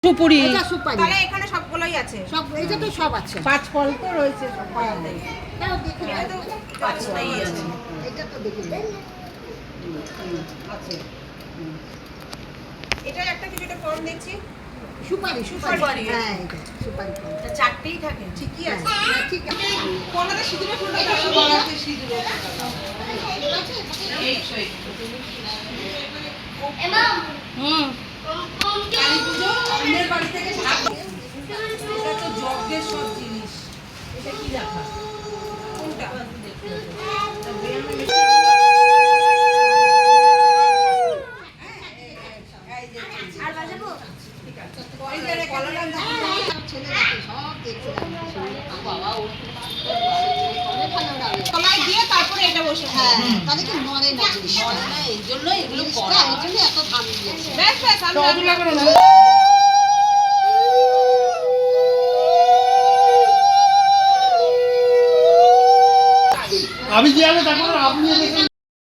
সুপুরি এটা সুপারি। তাহলে এখানে সবগুলোই আছে। সব এটা তো সব আছে। 5 ফল তো রয়েছে সব পাওয়া যায়। তাও দেখে এটা তো পাঁচটাই আছে। এটা তো দেখে নেন। আছে এটা একটা কিছুটা কম দেখছি। সুপারি সুপারি সুপারি। হ্যাঁ এটা সুপারি ফল। এটা চারটেই থাকে। ঠিকই হ্যাঁ, আছে। হ্যাঁ, ঠিক আছে। কোনটাতে সিঁদুরে ফুলটা থাকে? গলাতে সিঁদুর এই সই। হুম কালী পুজো অন্যের বাড়ি থেকে এটা তো যজ্ঞের সব জিনিস। এটা কি রাখা? কোনটা? আর বাজাবো? ঠিক আছে। কলাটা ছেলেরাকে সব দেখতে লাগে। বাবা ও অনেক ভালো লাগে। কলাই দিয়ে তারপরে এটা বসে হ্যাঁ তাহলে কি মরে না জিনিসটা। মনে না এই জন্য এগুলো জিনিসটা করা এই জন্য এত দাম দিয়েছে। ব্যাস ব্যাস আমি তো অত লাগবে না আমি যে আগে তারপর আপনি দেখেন